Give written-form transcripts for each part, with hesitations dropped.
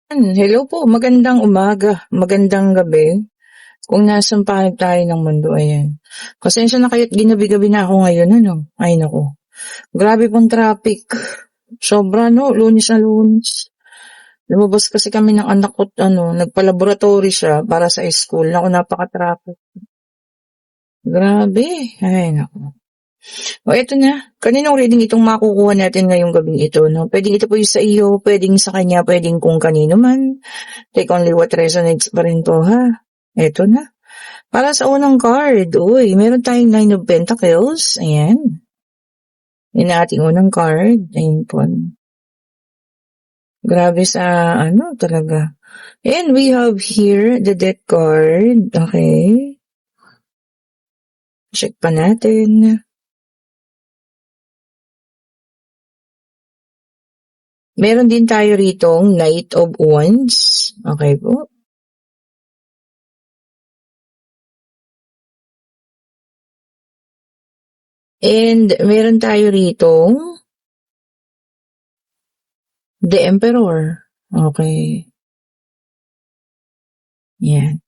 Hello po, magandang umaga, magandang gabi. Kung nasaan panig tayo ng mundo, ayan. Pasensya na kayo't ginabi-gabi na ako ngayon, ano? Ay, naku. Grabe pong traffic. Sobra, no? Lunes na lunes. Lumabas kasi kami ng anak ko, nagpa-laboratory siya para sa school. Naku, napaka-traffic. Grabe. Ay, naku. O, eto na. Kaninong reading itong makukuha natin ngayong gabing ito, no? Pwedeng ito po yung sa iyo, pwedeng sa kanya, pwedeng kung kanino man. Take only what resonates pa rin to, ha? Eto na. Para sa unang card, uy, meron tayong Nine of Pentacles. Ayan. Yan ang ating unang card. Ayan po. Grabe sa, talaga. And we have here the Death card. Okay. Check pa natin. Meron din tayo ritong Knight of Wands. Okay po. And meron tayo ritong The Emperor. Okay. Yan.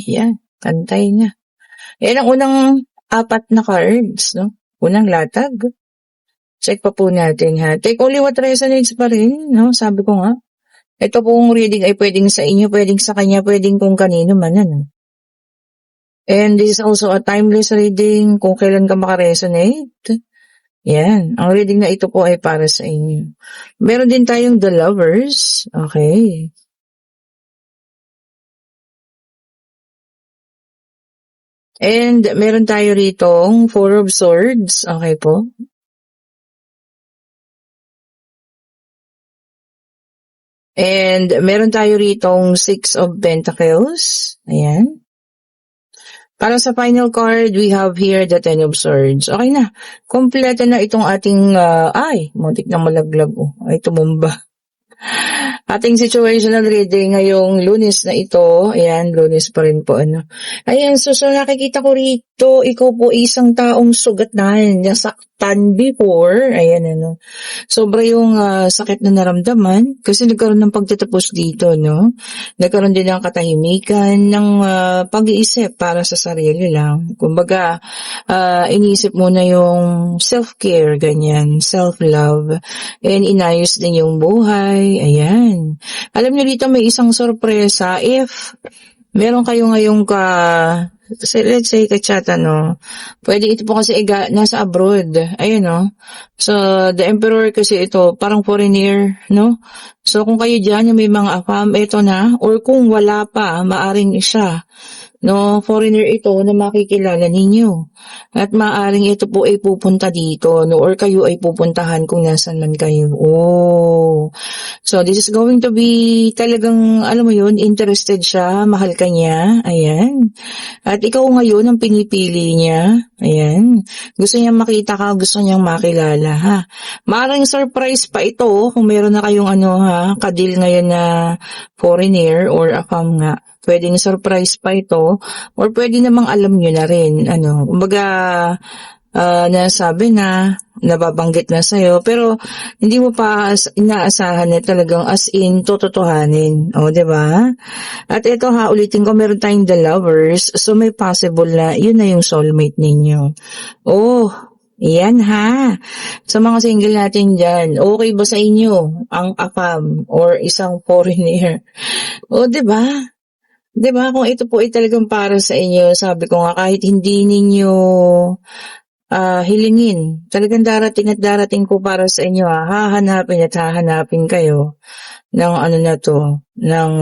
Yan. Pantay na. Yan ang unang 4 na cards, no? Unang latag. Check pa po natin, ha. Take only what resonates pa rin, no? Sabi ko nga. Ito pong reading ay pwedeng sa inyo, pwedeng sa kanya, pwedeng kung kanino man, ano. And this is also a timeless reading kung kailan ka makaresonate. Yan. Ang reading na ito po ay para sa inyo. Meron din tayong The Lovers. Okay. And meron tayo ritong Four of Swords. Okay po. And meron tayo ritong Six of Pentacles. Ayan. Para sa final card, we have here the Ten of Swords. Okay na. Kompleto na itong ating, muntik na malaglag. Ay, tumumba. Ating situational reading ngayong Lunes na ito. Ayan, Lunes pa rin po, ano. Ayan, so nakikita ko rito, ikaw po isang taong sugatan, nasaktan before. Ayan, ano. Sobra yung sakit na naramdaman kasi nagkaroon ng pagtatapos dito, no? Nagkaroon din ng katahimikan, ng pag-iisip para sa sarili lang. Kumbaga, inisip mo na yung self-care, ganyan, self-love, and inayos din yung buhay. Ayan. Alam niyo dito may isang sorpresa if meron kayo ngayong let's say ka-chat, pwede ito po kasi nasa abroad. Ayun, no? So, the Emperor kasi ito, parang foreigner, no? So, kung kayo dyan, yung may mga afam, ito na. Or kung wala pa, maaring siya. No, foreigner ito na makikilala ninyo. At maaring ito po ay pupunta dito, no? Or kayo ay pupuntahan kung nasan man kayo. Oh. So, this is going to be talagang, alam mo yun, interested siya, mahal ka niya. Ayan. At ikaw ngayon ang pinipili niya. Ayan. Gusto niyang makita ka, gusto niyang makilala, ha. Maaaring surprise pa ito kung meron na kayong kadil ngayon na foreigner or afam nga. Pwedeng surprise pa ito or pwede namang alam nyo na rin. Kumbaga, nasabi na, nababanggit na sa'yo, pero hindi mo pa inaasahan na talagang as in tototohanin. O, diba? At ito ulitin ko, meron tayong The Lovers, so may possible na yun na yung soulmate ninyo. Oh, yan ha. Sa mga single natin dyan, okay ba sa inyo ang afam or isang foreigner? O, diba? Diba, kung ito po ay talagang para sa inyo, sabi ko nga, kahit hindi ninyo hilingin, talagang darating at darating po para sa inyo, hahanapin at hahanapin kayo ng ng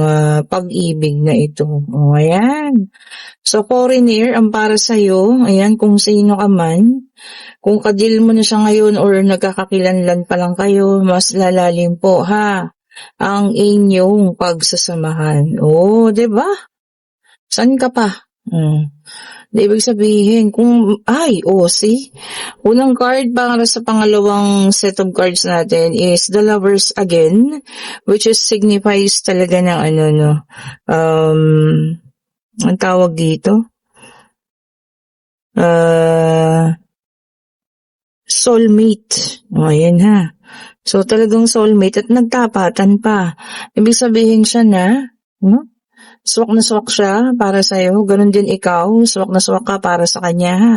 pag-ibig na ito. O, ayan. So, foreigner ang para sa'yo, ayan, kung sino ka man, kung kadil mo na siya ngayon or nagkakakilanlan pa lang kayo, mas lalalim po, ang inyong pagsasamahan. Oh, 'di ba? Saan ka pa? Ibig sabihin, see? Unang card para sa pangalawang set of cards natin is the Lovers again, which is signifies talaga ng ang tawag dito? Soulmate. Ayan ha. So, talagang soulmate at nagtapatan pa. Ibig sabihin siya na, no? Swak na swak siya para sa'yo. Ganon din ikaw. Swak na swak ka para sa kanya, ha?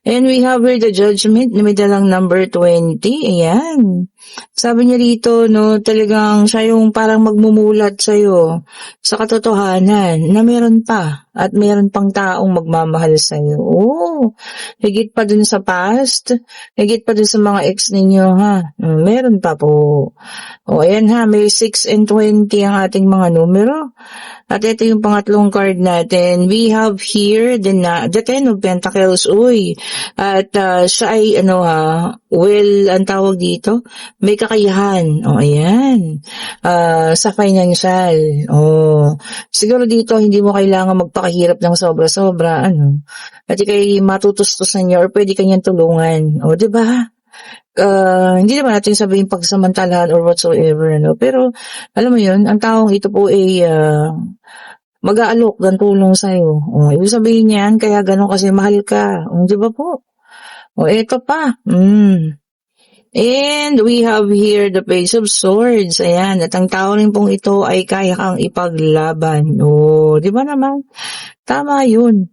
And we have here the judgment na may dalang number 20. Ayan. Sabi niya rito, no, talagang siya yung parang magmumulat sa'yo sa katotohanan na meron pa at meron pang taong magmamahal sa'yo. Oh, higit pa dun sa past, higit pa dun sa mga ex ninyo, ha? Meron pa po. O, ayan ha, may 6 and 20 ang ating mga numero. At ito yung pangatlong card natin. We have here the 10 of Pentacles. Uy, at siya ay well, ang tawag dito, may kakayahan. O, ayan. Sa financial. O, siguro dito hindi mo kailangan magpakahirap ng sobra-sobra. At ikay matutustusan niya or pwede kanyang tulungan. O, diba? Hindi naman natin sabihin pagsamantalahan or whatsoever, pero alam mo yun, ang taong ito po ay mag-aalok ng tulong sa'yo. Ibig sabihin niyan, kaya gano'n kasi mahal ka. Di ba po? Ito pa. And we have here the Page of Swords. Ayan, at ang tao rin pong ito ay kaya kang ipaglaban. Di ba naman? Tama yun.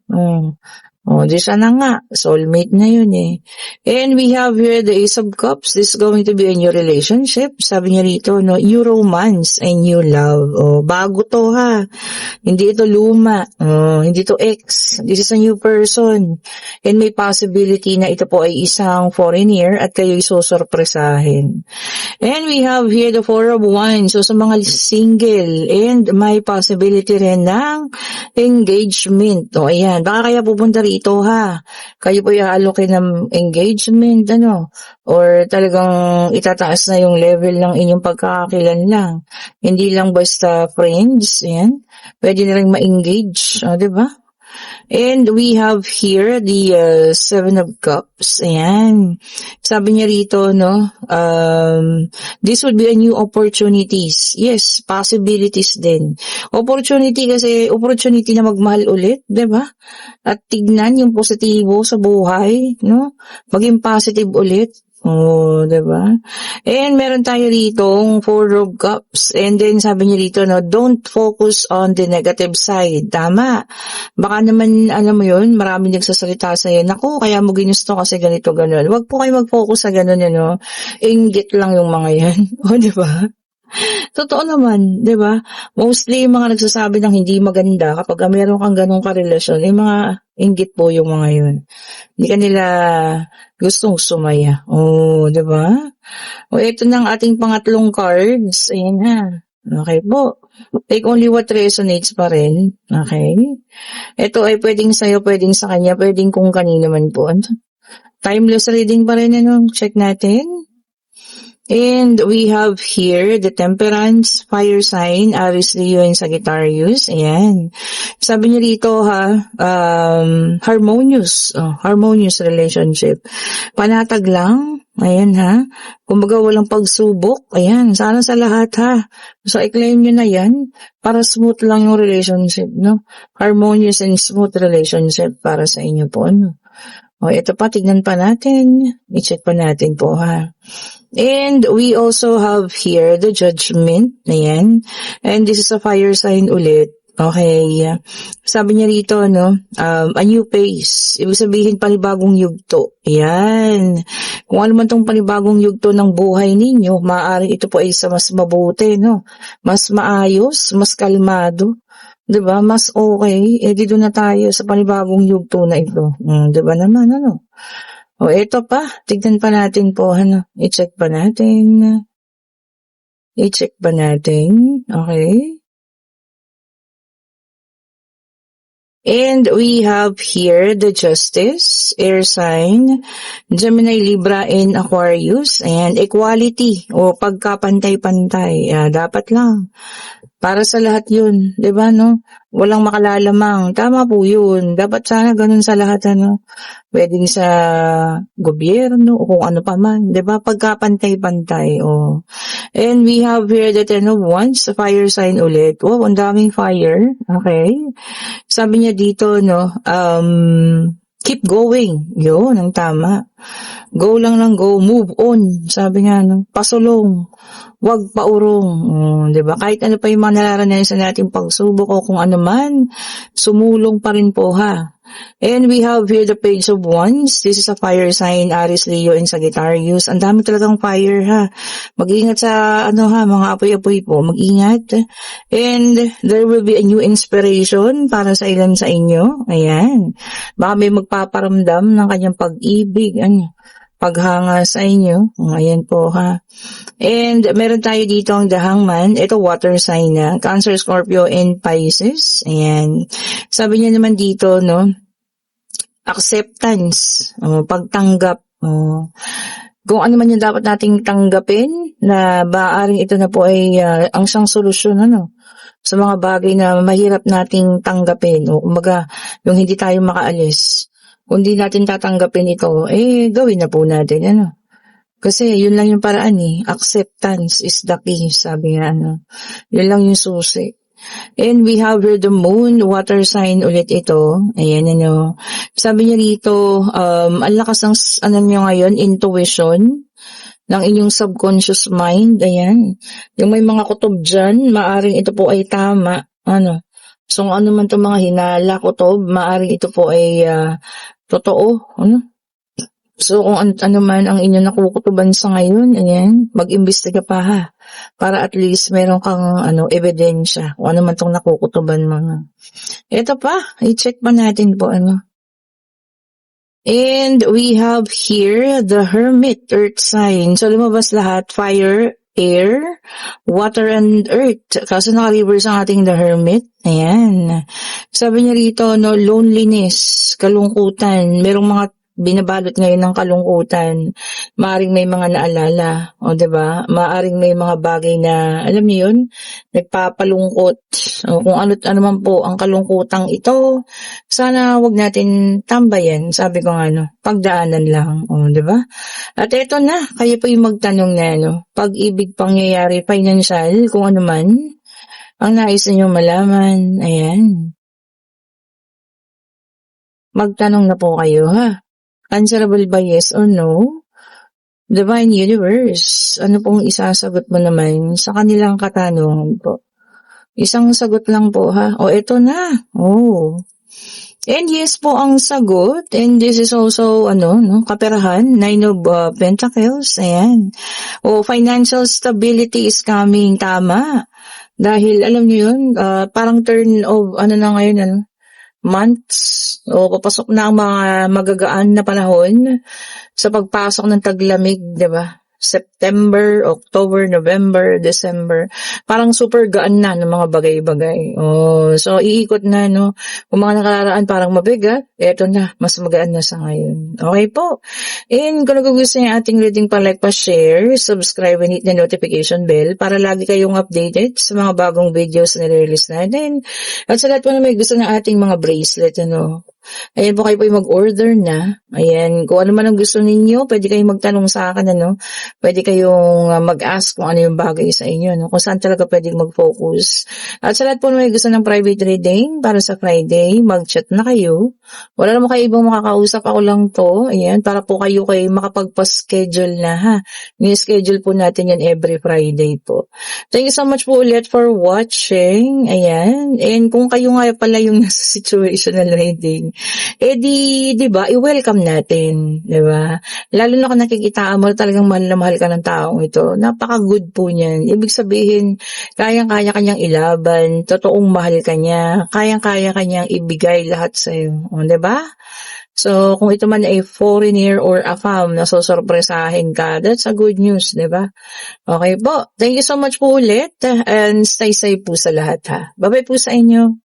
Di sana nga. Soulmate na yun eh. And we have here the Ace of Cups. This is going to be a new relationship. Sabi niya rito, new romance and new love. Bago to ha. Hindi ito luma. Hindi to ex. This is a new person. And may possibility na ito po ay isang foreigner at kayo'y susurpresahin. And we have here the Four of Wands. So sa mga single and may possibility rin ng engagement. Ayan. Baka kaya pupunta rito ha. Kayo po i-allocate ng engagement, or talagang itataas na yung level ng inyong pagkakakilanlan. Hindi lang basta friends, yan. Pwede na rin ma-engage, diba? And we have here the Seven of Cups. Ayan. Sabi niya rito, this would be a new opportunities. Yes, possibilities din. Opportunity kasi, opportunity na magmahal ulit, diba? At tignan yung positibo sa buhay, maging positive ulit. Diba? And meron tayo ditong Four of Cups. And then sabi niya dito, don't focus on the negative side. Tama. Baka naman, alam mo yun, maraming nagsasalita sa'yo, naku, kaya mo ginusto kasi ganito, ganun. Huwag po kayo mag-focus sa ganun, Inggit lang yung mga yan. Diba? Totoo naman, 'di ba? Mostly yung mga nagsasabi ng hindi maganda kapag meron kang ganung karelasyon, mga inggit po yung mga 'yun. Hindi kanila gustong sumaya. 'di ba? Ito na ang ating pangatlong cards. Ayan ha. Okay po. Take only what resonates pa rin. Okay? Ito ay pwedeng sa'yo, pwedeng sa kanya, pwedeng kung kanino man po. Timeless reading pa rin, Check natin. And we have here the Temperance, Fire Sign, Aries, Leo, and Sagittarius. Ayan. Sabi niya rito harmonious relationship. Panatag lang. Ayan ha. Kumbaga walang pagsubok. Ayan. Sana sa lahat ha. So i-claim nyo na yan para smooth lang yung relationship, Harmonious and smooth relationship para sa inyo po, ito pa, tignan pa natin. I-check pa natin po ha. And we also have here the Judgment. Ayan. And this is a fire sign ulit. Okay. Sabi niya rito, a new pace. Ibig sabihin, panibagong yugto. Ayan. Kung ano man tong panibagong yugto ng buhay ninyo, maaaring ito po ay sa mas mabuti, Mas maayos, mas kalmado. Diba? Mas okay. Dito na tayo sa panibagong yugto na ito. Diba naman, ito pa. Tignan pa natin po, I-check pa natin. Okay. And we have here the Justice, Air Sign, Gemini, Libra, and Aquarius. And equality o pagkapantay-pantay. Dapat lang. Para sa lahat yun. Diba, Walang makalalamang. Tama po yun. Dapat sana ganun sa lahat, Pwedeng sa gobyerno o kung ano pa man. Diba? Pagkapantay-pantay. And we have here the Ten of Wands, fire sign ulit. Ang daming fire. Okay. Sabi niya dito, Keep going. Yun, ang tama. Go lang ng go, move on. Sabi nga, no? Pasulong. Huwag paurong. 'Di ba? Kahit ano pa yung mga nararanasan nating pagsubok o kung ano man, sumulong pa rin po ha. And we have here the page of wands. This is a fire sign, Aries, Leo, and Sagittarius. Ang dami talagang fire ha. Mag-ingat sa mga apoy-apoy po. Mag-ingat. And there will be a new inspiration para sa ilan sa inyo. Ayan. Baka may magpaparamdam ng kanyang pag-ibig, paghanga sa inyo. Ayan po ha. And meron tayo dito ang The Hangman. Ito water sign na. Cancer, Scorpio, and Pisces. Ayan. Sabi niya naman dito, no? Acceptance. Pagtanggap. Kung ano man yung dapat nating tanggapin, na maaaring ito na po ay ang siyang solusyon, sa mga bagay na mahirap nating tanggapin. O kumbaga, yung hindi tayo makaalis. Kung di natin tatanggapin ito, gawin na po natin, Kasi yun lang yung paraan Acceptance is the key, sabi nga Yun lang yung susi. And we have here the moon, water sign ulit ito. Ayan Sabi niya rito, ang lakas ng nyo ngayon, intuition ng inyong subconscious mind. Ayan. Yung may mga kutob dyan, maaring ito po ay tama. So ano man itong mga hinala, kutob, maaring ito po ay totoo. So, kung ano man ang inyong nakukutuban sa ngayon, ayan, mag-imbestiga pa ha. Para at least meron kang, ebidensya. Kung ano man itong nakukutuban mo. Ito pa, i-check pa natin po, And we have here the Hermit, earth sign. So, lumabas lahat, fire, air, water, and earth. Kaso naka-reverse ang ating the Hermit. Ayan. Sabi niya rito, loneliness, kalungkutan, merong mga binabalot ngayon ng kalungkutan. Maaring may mga naalala, 'di ba? Maaring may mga bagay na, alam niyo 'yun, nagpapalungkot. Kung ano man po ang kalungkutang ito, sana 'wag natin tambayan. Sabi ko nga pagdaanan lang, 'di ba? At eto na, kayo po yung magtanong na pag-ibig, pangyayari, financial, kung ano man ang nais niyo malaman. Ayan. Magtanong na po kayo ha. Answerable ba yes or no? Divine Universe, ano pong isasagot mo naman sa kanilang katanungan po? Isang sagot lang po ha. Ito na. And yes po ang sagot. And this is also, kaperahan, Nine of Pentacles. Ayan. Financial stability is coming. Tama. Dahil, alam niyo yun, parang turn of, na ngayon, months papasok na ang mga magagaan na panahon sa pagpasok ng taglamig, 'di ba? September, October, November, December. Parang super gaan na ng mga bagay-bagay. So iikot na kung mga nakararaan parang mabigat, eto na, mas magaan na sa ngayon. Okay po. And kung nagugustuhan niyo ating reading, pa-like, pa-share, subscribe, and hit the notification bell para lagi kayong updated sa mga bagong videos na nire-release natin. At sa lahat po na may gusto ng ating mga bracelet, ayan po, kayo po yung mag-order na. Ayan, kung ano man ang gusto ninyo, pwede kayong magtanong sa akin, Pwede kayong mag-ask kung ano yung bagay sa inyo, Kung saan talaga pwedeng mag-focus. At sa lahat po na may gusto ng private reading para sa Friday, mag-chat na kayo. Wala naman kayo ibang makakausap, ako lang to. Ayan, para po kayo makapagpa-schedule na ha. Ni-schedule po natin yan every Friday po. Thank you so much po ulit for watching. Ayan. And kung kayo nga pala yung nasa situational reading, di ba, i-welcome natin, di ba? Lalo na kung nakikitaan mo, talagang mahal na mahal ka ng taong ito. Napaka-good po niyan. Ibig sabihin, kayang-kaya kanyang ilaban, totoong mahal ka niya, kayang-kaya kanyang ibigay lahat sa'yo. Di ba? So, kung ito man ay foreigner or a fam na susurpresahin ka, that's a good news, di ba? Okay po. Thank you so much po ulit and stay safe po sa lahat ha. Bye-bye po sa inyo.